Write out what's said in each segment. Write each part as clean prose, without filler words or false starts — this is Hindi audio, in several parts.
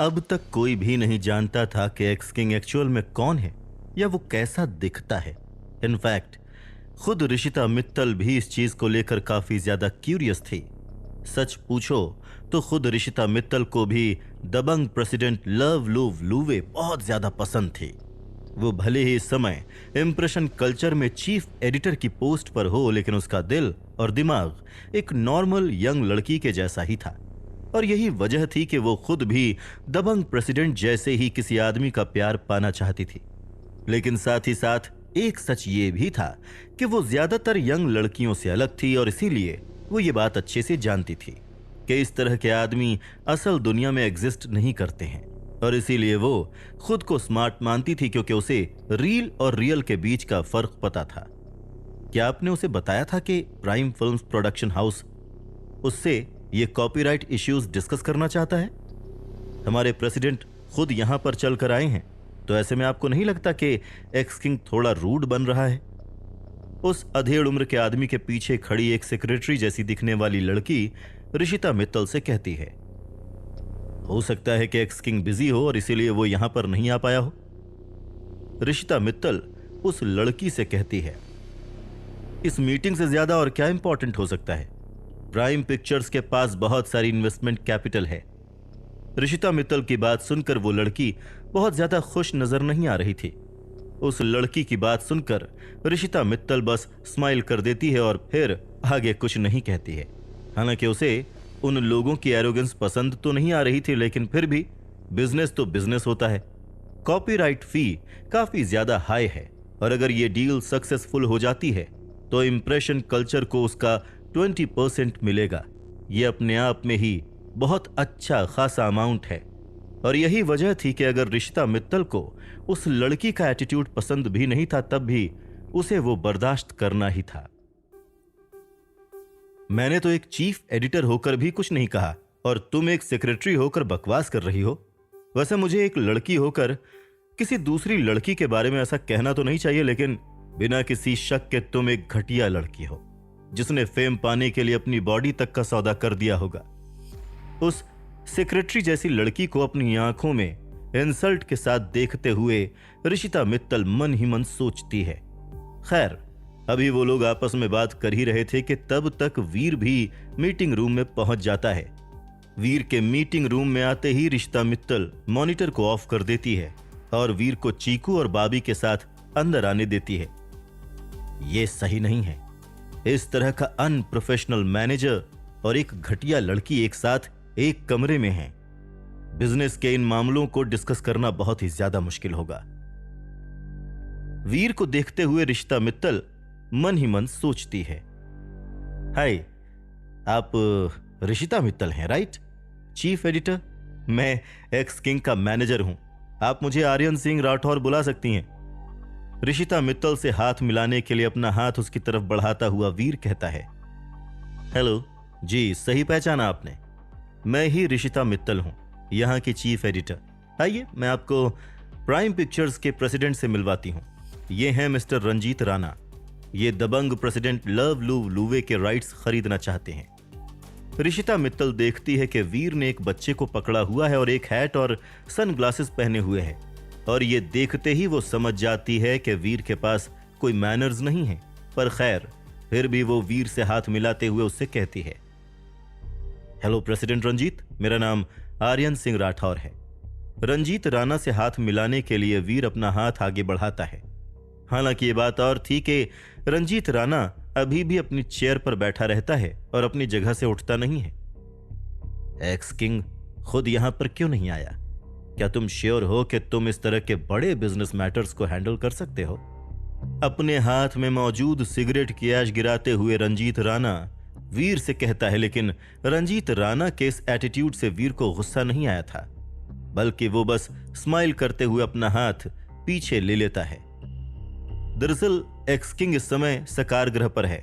अब तक कोई भी नहीं जानता था कि एक्स किंग एक्चुअल में कौन है या वो कैसा दिखता है। इनफैक्ट खुद ऋषिता मित्तल भी इस चीज को लेकर काफी ज्यादा क्यूरियस थी। सच पूछो तो खुद ऋषिता मित्तल को भी दबंग प्रेसिडेंट लवलुव लुवे बहुत ज्यादा पसंद थी। वो भले ही इस समय इंप्रेशन कल्चर में चीफ एडिटर की पोस्ट पर हो, लेकिन उसका दिल और दिमाग एक नॉर्मल यंग लड़की के जैसा ही था। और यही वजह थी कि वो खुद भी दबंग प्रेसिडेंट जैसे ही किसी आदमी का प्यार पाना चाहती थी। लेकिन साथ ही साथ एक सच ये भी था कि वो ज्यादातर यंग लड़कियों से अलग थी, और इसीलिए वो ये बात अच्छे से जानती थी कि इस तरह के आदमी असल दुनिया में एग्जिस्ट नहीं करते हैं। और इसीलिए वो खुद को स्मार्ट मानती थी, क्योंकि उसे रील और रियल के बीच का फर्क पता था। क्या आपने उसे बताया था कि प्राइम फिल्म्स प्रोडक्शन हाउस उससे ये कॉपीराइट इश्यूज डिस्कस करना चाहता है? हमारे प्रेसिडेंट खुद यहां पर चलकर आए हैं, तो ऐसे में आपको नहीं लगता कि एक्स किंग थोड़ा रूड बन रहा है? उस अधेड़ उम्र के आदमी के पीछे खड़ी एक सेक्रेटरी जैसी दिखने वाली लड़की ऋषिता मित्तल से कहती है। हो सकता है कि एक्स किंग बिजी हो और इसीलिए वो यहां पर नहीं आ पाया हो। ऋषिता मित्तल उस लड़की से कहती है, इस मीटिंग से ज्यादा और क्या इंपॉर्टेंट हो सकता है? प्राइम पिक्चर्स के पास बहुत सारी इन्वेस्टमेंट कैपिटल है। ऋषिता मित्तल की बात सुनकर वो लड़की बहुत ज्यादा खुश नजर नहीं आ रही थी। उस लड़की की बात सुनकर ऋषिता मित्तल बस स्माइल कर देती है और फिर आगे कुछ नहीं कहती है। हालांकि उसे उन लोगों की एरोगेंस पसंद तो नहीं आ रही थी, लेकिन फिर भी बिजनेस तो बिजनेस होता है। कॉपीराइट फी काफी ज्यादा हाई है, और अगर ये डील सक्सेसफुल हो जाती है तो इंप्रेशन कल्चर को उसका 20% मिलेगा। ये अपने आप में ही बहुत अच्छा खासा अमाउंट है। और यही वजह थी कि अगर ऋषिता मित्तल को उस लड़की का एटीट्यूड पसंद भी नहीं था, तब भी उसे वो बर्दाश्त करना ही था। मैंने तो एक चीफ एडिटर होकर भी कुछ नहीं कहा, और तुम एक सेक्रेटरी होकर बकवास कर रही हो। वैसे मुझे एक लड़की होकर किसी दूसरी लड़की के बारे में ऐसा कहना तो नहीं चाहिए, लेकिन बिना किसी शक के तुम एक घटिया लड़की हो, जिसने फेम पाने के लिए अपनी बॉडी तक का सौदा कर दिया होगा। उस सेक्रेटरी जैसी लड़की को अपनी आंखों में इंसल्ट के साथ देखते हुए ऋषिता मित्तल मन ही मन सोचती है। खैर, अभी वो लोग आपस में बात कर ही रहे थे कि तब तक वीर भी मीटिंग रूम में पहुंच जाता है। वीर के मीटिंग रूम में आते ही ऋषिता मित्तल मॉनिटर को ऑफ कर देती है और वीर को चीकू और बाबी के साथ अंदर आने देती है। यह सही नहीं है। इस तरह का अनप्रोफेशनल मैनेजर और एक घटिया लड़की एक साथ एक कमरे में हैं। बिजनेस के इन मामलों को डिस्कस करना बहुत ही ज्यादा मुश्किल होगा। वीर को देखते हुए ऋषिता मित्तल मन ही मन सोचती है, हाय, आप ऋषिता मित्तल हैं राइट? चीफ एडिटर, मैं एक्स किंग का मैनेजर हूं। आप मुझे आर्यन सिंह राठौर बुला सकती हैं। ऋषिता मित्तल से हाथ मिलाने के लिए अपना हाथ उसकी तरफ बढ़ाता हुआ वीर कहता है, हेलो जी, सही पहचाना आपने। मैं ही ऋषिता मित्तल हूं, यहां की चीफ एडिटर। आइए, मैं आपको प्राइम पिक्चर्स के प्रेसिडेंट से मिलवाती हूं। ये हैं मिस्टर रंजीत राणा। ये दबंग प्रेसिडेंट लवलुव लुवे के राइट्स खरीदना चाहते हैं। ऋषिता मित्तल देखती है कि वीर ने एक बच्चे को पकड़ा हुआ है और एक हैट और सनग्लासेस पहने हुए है, और ये देखते ही वो समझ जाती है कि वीर के पास कोई मैनर्स नहीं है। पर खैर, फिर भी वो वीर से हाथ मिलाते हुए उससे कहती है, हेलो प्रेसिडेंट रंजीत, मेरा नाम आर्यन सिंह राठौर है। रंजीत राणा से हाथ मिलाने के लिए वीर अपना हाथ आगे बढ़ाता है। हालांकि ये बात और थी कि रंजीत राणा अभी भी अपनी चेयर पर बैठा रहता है और अपनी जगह से उठता नहीं है। एक्स किंग खुद यहां पर क्यों नहीं आया? क्या तुम श्योर हो कि तुम इस तरह के बड़े बिजनेस मैटर्स को हैंडल कर सकते हो? अपने हाथ में मौजूद सिगरेट की ऐश गिराते हुए रंजीत राणा वीर से कहता है, लेकिन रंजीत राणा के इस एटीट्यूड से वीर को गुस्सा नहीं आया था, बल्कि वो बस स्माइल करते हुए अपना हाथ पीछे ले लेता है। दरअसल एक्स किंग इस समय सकार ग्रह पर है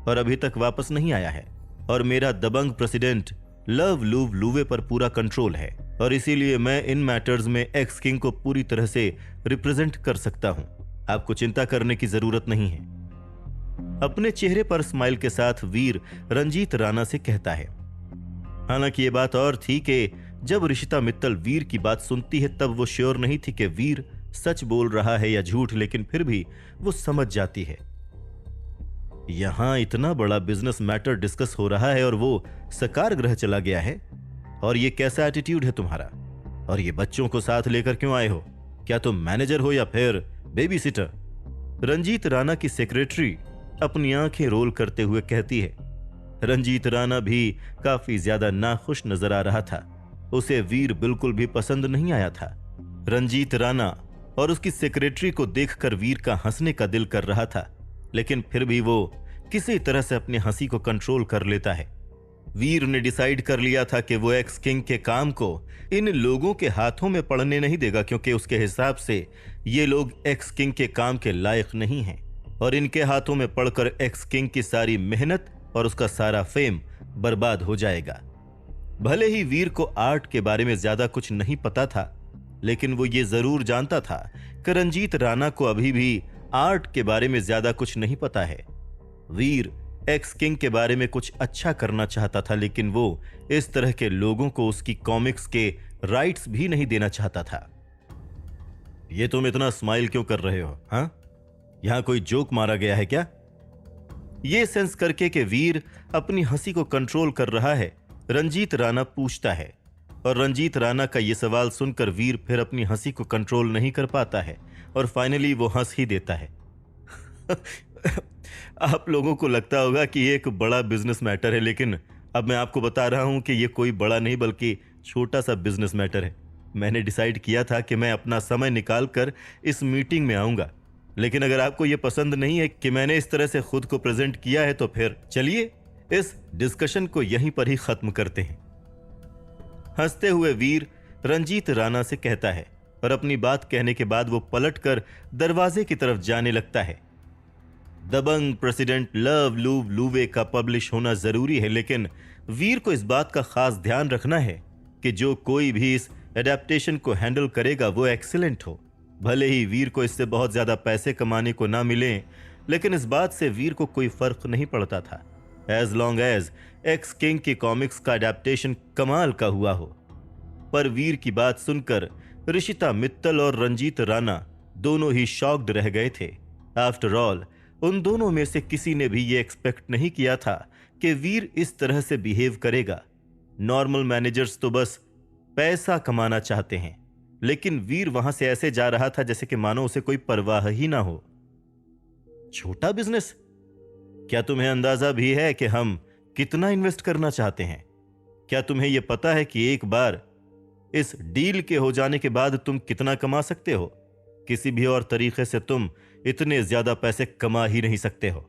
और अभी तक वापस नहीं आया है, और मेरा दबंग प्रेसिडेंट लवलुव लुवे पर पूरा कंट्रोल है, और इसीलिए मैं इन मैटर्स में एक्स किंग को पूरी तरह से रिप्रेजेंट कर सकता हूं। आपको चिंता करने की जरूरत नहीं है। अपने चेहरे पर स्माइल के साथ वीर रंजीत राणा से कहता है। हालांकि ये बात और थी कि जब ऋषिता मित्तल वीर की बात सुनती है तब वो श्योर नहीं थी कि वीर सच बोल रहा है या झूठ, लेकिन फिर भी वो समझ जाती है। यहां इतना बड़ा बिजनेस मैटर डिस्कस हो रहा है और वो सकार ग्रह चला गया है, और ये कैसा एटीट्यूड है तुम्हारा? और ये बच्चों को साथ लेकर क्यों आए हो? क्या तुम मैनेजर हो या फिर बेबी सिटर? रंजीत राणा की सेक्रेटरी अपनी आंखें रोल करते हुए कहती है। रंजीत राणा भी काफी ज्यादा नाखुश नजर आ रहा था। उसे वीर बिल्कुल भी पसंद नहीं आया था। रंजीत राणा और उसकी सेक्रेटरी को देखकर वीर का हंसने का दिल कर रहा था, लेकिन फिर भी वो किसी तरह से अपनी हंसी को कंट्रोल कर लेता है। वीर ने डिसाइड कर लिया था कि वो एक्स किंग के काम को इन लोगों के हाथों में पड़ने नहीं देगा, क्योंकि उसके हिसाब से ये लोग एक्स किंग के काम के लायक नहीं हैं और इनके हाथों में पड़कर एक्स किंग की सारी मेहनत और उसका सारा फेम बर्बाद हो जाएगा। भले ही वीर को आर्ट के बारे में ज्यादा कुछ नहीं पता था, लेकिन वो ये जरूर जानता था कि रंजीत राणा को अभी भी आर्ट के बारे में ज्यादा कुछ नहीं पता है। वीर एक्स किंग के बारे में कुछ अच्छा करना चाहता था, लेकिन वो इस तरह के लोगों को उसकी कॉमिक्स के राइट्स भी नहीं देना चाहता था। ये तुम इतना स्माइल क्यों कर रहे हो? हाँ, यहां कोई जोक मारा गया है क्या? ये सेंस करके कि वीर अपनी हंसी को कंट्रोल कर रहा है, रंजीत राणा पूछता है, और रंजीत राणा का यह सवाल सुनकर वीर फिर अपनी हंसी को कंट्रोल नहीं कर पाता है और फाइनली वो हंस ही देता है। आप लोगों को लगता होगा कि ये एक बड़ा बिजनेस मैटर है, लेकिन अब मैं आपको बता रहा हूं कि ये कोई बड़ा नहीं बल्कि छोटा सा बिजनेस मैटर है। मैंने डिसाइड किया था कि मैं अपना समय निकाल कर इस मीटिंग में आऊंगा, लेकिन अगर आपको ये पसंद नहीं है कि मैंने इस तरह से खुद को प्रेजेंट किया है तो फिर चलिए इस डिस्कशन को यहीं पर ही खत्म करते हैं। हंसते हुए वीर रंजीत राणा से कहता है और अपनी बात कहने के बाद वो पलटकर दरवाजे की तरफ जाने लगता है। दबंग प्रेसिडेंट लव लूव लूवे का पब्लिश होना जरूरी है, लेकिन वीर को इस बात का खास ध्यान रखना है कि जो कोई भी इस एडेप्टेशन को हैंडल करेगा वो एक्सीलेंट हो। भले ही वीर को इससे बहुत ज्यादा पैसे कमाने को ना मिले, लेकिन इस बात से वीर को कोई फर्क नहीं पड़ता था, as long as X king की कॉमिक्स का एडेप्टेशन कमाल का हुआ हो। पर वीर की बात सुनकर ऋषिता मित्तल और रंजीत राणा दोनों ही शॉक्ड रह गए थे। आफ्टर ऑल उन दोनों में से किसी ने भी ये एक्सपेक्ट नहीं किया था कि वीर इस तरह से बिहेव करेगा। नॉर्मल मैनेजर्स तो बस पैसा कमाना चाहते हैं, लेकिन वीर वहां से ऐसे जा रहा था जैसे कि मानो उसे कोई परवाह ही ना हो। छोटा बिजनेस? क्या तुम्हें अंदाजा भी है कि हम कितना इन्वेस्ट करना चाहते हैं? क्या तुम्हें यह पता है कि एक बार इस डील के हो जाने के बाद तुम कितना कमा सकते हो? किसी भी और तरीके से तुम इतने ज्यादा पैसे कमा ही नहीं सकते हो।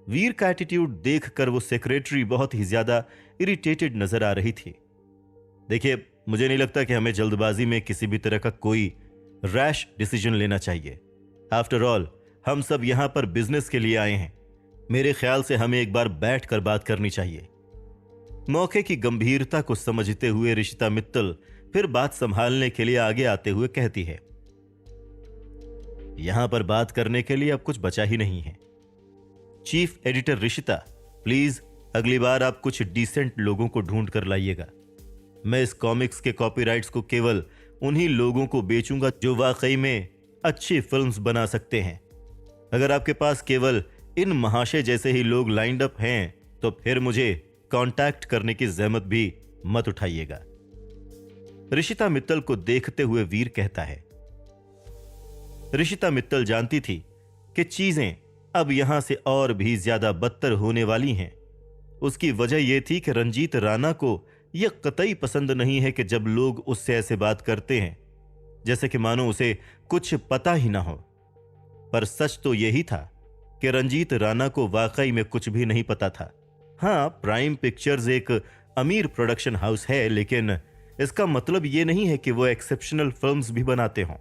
वीर का एटीट्यूड देखकर वो सेक्रेटरी बहुत ही ज्यादा इरिटेटेड नजर आ रही थी। देखिए, मुझे नहीं लगता कि हमें जल्दबाजी में किसी भी तरह का कोई रैश डिसीजन लेना चाहिए। आफ्टर ऑल हम सब यहां पर बिजनेस के लिए आए हैं। मेरे ख्याल से हमें एक बार बैठकर बात करनी चाहिए। मौके की गंभीरता को समझते हुए ऋषिता मित्तल फिर बात संभालने के लिए आगे आते हुए कहती है, यहां पर बात करने के लिए अब कुछ बचा ही नहीं है। चीफ एडिटर ऋषिता, प्लीज अगली बार आप कुछ डिसेंट लोगों को ढूंढ कर लाइएगा। मैं इस कॉमिक्स के कॉपीराइट्स को केवल उन्हीं लोगों को बेचूंगा जो वाकई में अच्छी फिल्म्स बना सकते हैं। अगर आपके पास केवल इन महाशय जैसे ही लोग लाइंड अप हैं तो फिर मुझे कांटेक्ट करने की जहमत भी मत उठाइएगा। ऋषिता मित्तल को देखते हुए वीर कहता है। ऋषिता मित्तल जानती थी कि चीजें अब यहां से और भी ज्यादा बदतर होने वाली हैं। उसकी वजह यह थी कि रंजीत राणा को यह कतई पसंद नहीं है कि जब लोग उससे ऐसे बात करते हैं जैसे कि मानो उसे कुछ पता ही ना हो। पर सच तो यही था कि रंजीत राणा को वाकई में कुछ भी नहीं पता था। हाँ, प्राइम पिक्चर्स एक अमीर प्रोडक्शन हाउस है, लेकिन इसका मतलब यह नहीं है कि वो एक्सेप्शनल फिल्म्स भी बनाते हों।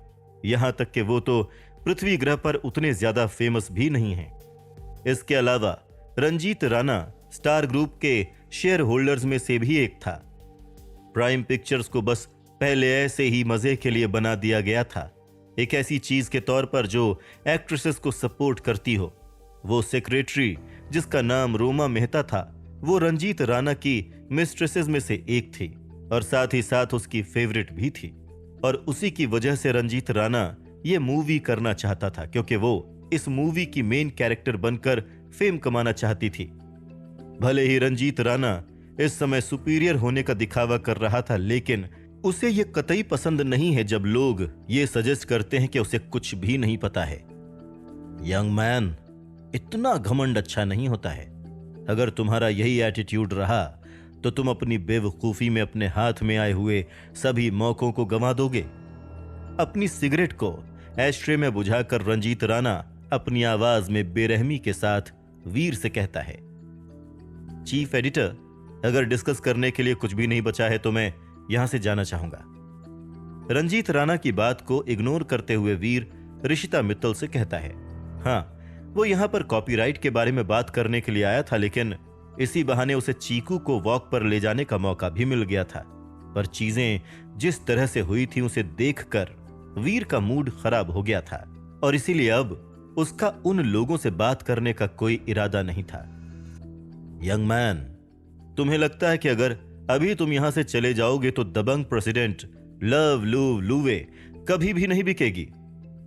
यहां तक कि वो तो पृथ्वी ग्रह पर उतने ज्यादा फेमस भी नहीं हैं। इसके अलावा रंजीत राणा स्टार ग्रुप के शेयर होल्डर्स में से भी एक था। प्राइम पिक्चर्स को बस पहले ऐसे ही मजे के लिए बना दिया गया था, एक ऐसी चीज के तौर पर जो एक्ट्रेसेस को सपोर्ट करती हो। वो सेक्रेटरी जिसका नाम रोमा मेहता था, वो रंजीत राणा की मिस्ट्रेसेस में से एक थी। और साथ ही साथ उसकी फेवरेट भी थी। और उसी की वजह से रंजीत राणा ये मूवी करना चाहता था, क्योंकि वो इस मूवी की मेन कैरेक्टर बनकर फेम कमाना चाहती थी। भले ही रंजीत राणा इस समय सुपीरियर होने का दिखावा कर रहा था, लेकिन उसे ये कतई पसंद नहीं है जब लोग ये सजेस्ट करते हैं कि उसे कुछ भी नहीं पता है। यंग मैन, इतना घमंड अच्छा नहीं होता है। अगर तुम्हारा यही एटीट्यूड रहा तो तुम अपनी बेवकूफी में अपने हाथ में आए हुए सभी मौकों को गंवा दोगे। अपनी सिगरेट को एस्ट्रे में बुझाकर रंजीत राणा अपनी आवाज में बेरहमी के साथ वीर से कहता है, चीफ एडिटर, अगर डिस्कस करने के लिए कुछ भी नहीं बचा है तो मैं यहां से जाना चाहूंगा। रंजीत राणा की बात को इग्नोर करते हुए वीर ऋषिता मित्तल से कहता है, हाँ, वो यहां पर कॉपीराइट के बारे में बात करने के लिए आया था, लेकिन इसी बहाने उसे चीकू को वॉक पर ले जाने का मौका भी मिल गया था। पर चीजें जिस तरह से हुई थी उसे देखकर वीर का मूड खराब हो गया था और इसीलिए अब उसका उन लोगों से बात करने का कोई इरादा नहीं था। यंग मैन, तुम्हें लगता है कि अगर अभी तुम यहां से चले जाओगे तो दबंग प्रेसिडेंट लव लूव लूवे कभी भी नहीं बिकेगी।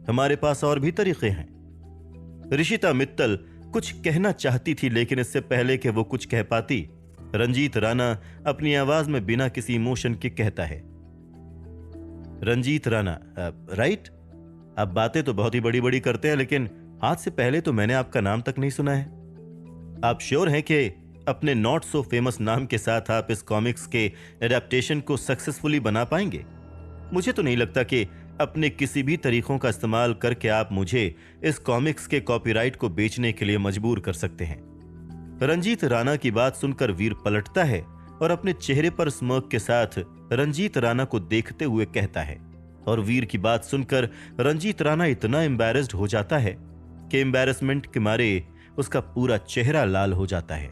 हमारे पास और भी तरीके हैं। ऋषिता मित्तल कुछ कहना चाहती थी, लेकिन इससे पहले कि वो कुछ कह पाती, रंजीत राणा अपनी आवाज में बिना किसी इमोशन के कहता है, रंजीत राणा, राइट? आप बातें तो बहुत ही बड़ी बड़ी करते हैं, लेकिन आज से पहले तो मैंने आपका नाम तक नहीं सुना है। आप श्योर हैं कि अपने नॉट सो फेमस नाम के साथ आप इस कॉमिक्स के एडेप्टेशन को सक्सेसफुली बना पाएंगे? मुझे तो नहीं लगता कि अपने किसी भी तरीकों का इस्तेमाल करके आप मुझे इस कॉमिक्स के कॉपीराइट को बेचने के लिए मजबूर कर सकते हैं। रंजीत राणा की बात सुनकर वीर पलटता है और अपने चेहरे पर स्मर्क के साथ रंजीत राणा को देखते हुए कहता है, और वीर की बात सुनकर रंजीत राणा इतना एम्बैरेस्ड हो जाता है कि एम्बैरेसमेंट के मारे उसका पूरा चेहरा लाल हो जाता है।